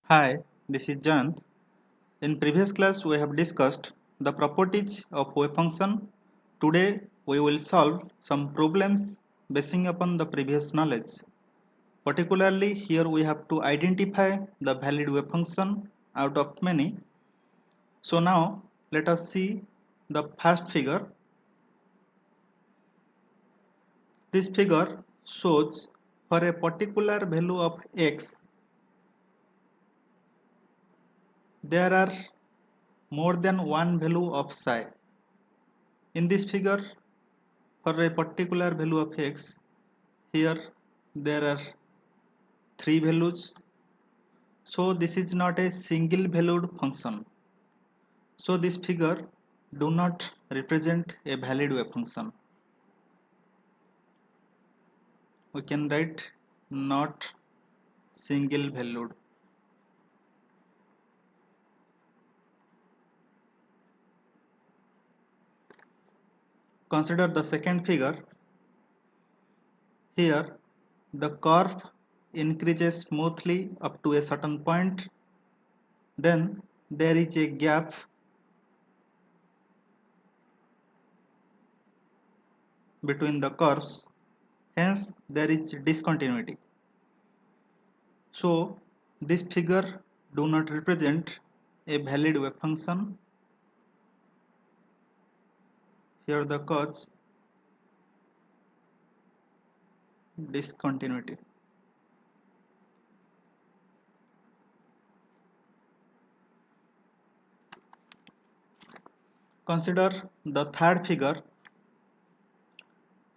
Hi, this is Jant. In previous class we have discussed the properties of wave function. Today we will solve some problems basing upon the previous knowledge. Particularly here we have to identify the valid wave function out of many. So now let us see the first figure. This figure shows for a particular value of x there are more than one value of psi. In this figure, for a particular value of x, here there are three values. So this is not a single valued function. So this figure do not represent a valid wave function. We can write not single valued. Consider the second figure. Here the curve increases smoothly up to a certain point. Then there is a gap between the curves, hence there is discontinuity. So this figure do not represent a valid wave function. Here the cause discontinuity. Consider the third figure.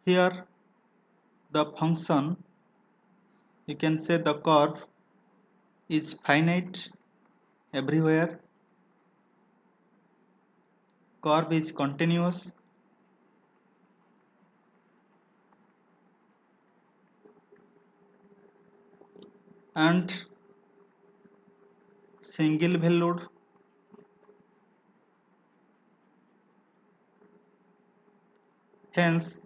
Here the function, you can say the curve is finite everywhere. Curve is continuous. And single valued. Hence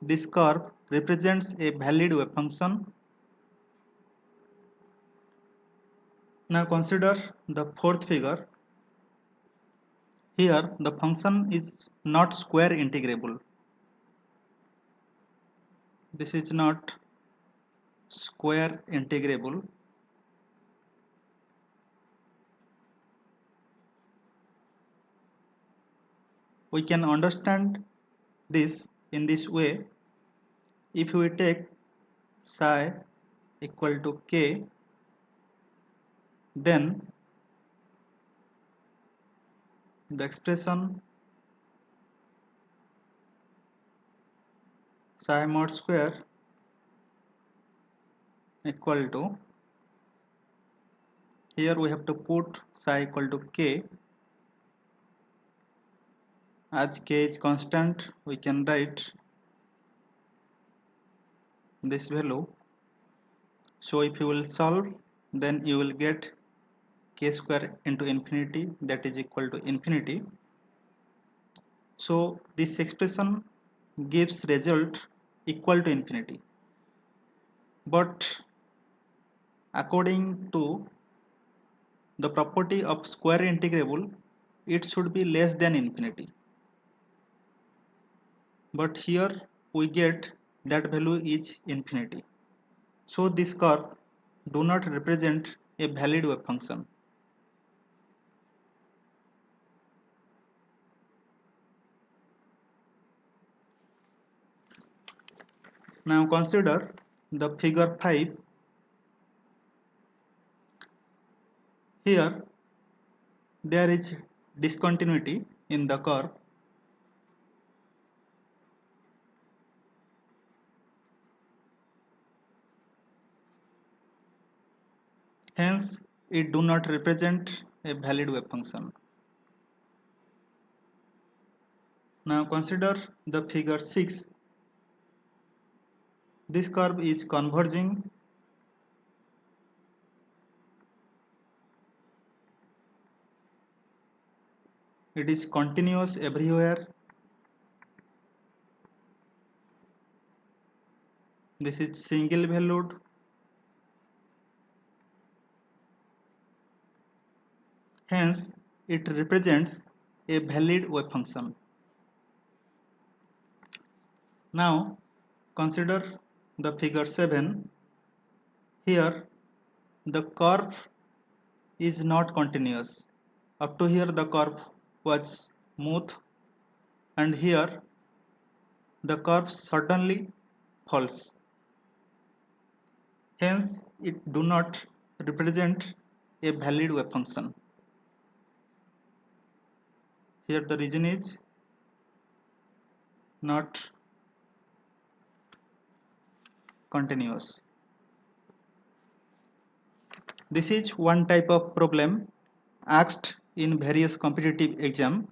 this curve represents a valid wave function. Now consider the fourth figure. Here the function is not square integrable. This is not square integrable. We can understand this in this way. If we take psi equal to k, then the expression psi mod square equal to, here we have to put psi equal to k. As k is constant, we can write this value. So if you will solve, then you will get k square into infinity, that is equal to infinity. So this expression gives result equal to infinity. But according to the property of square integrable, it should be less than infinity. But here we get that value is infinity. So this curve do not represent a valid wave function. Now consider the figure 5. Here there is discontinuity in the curve. Hence it do not represent a valid wave function. Now consider the figure 6. This curve is converging. It is continuous everywhere. This is single valued. Hence, it represents a valid wave function. Now, consider the figure 7. Here, the curve is not continuous. Up to here, the curve was smooth, and here, the curve suddenly falls. Hence, it do not represent a valid wave function. Here, the region is not continuous. This is one type of problem asked in various competitive exam.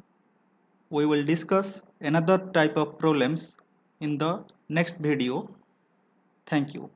We will discuss another type of problems in the next video. Thank you.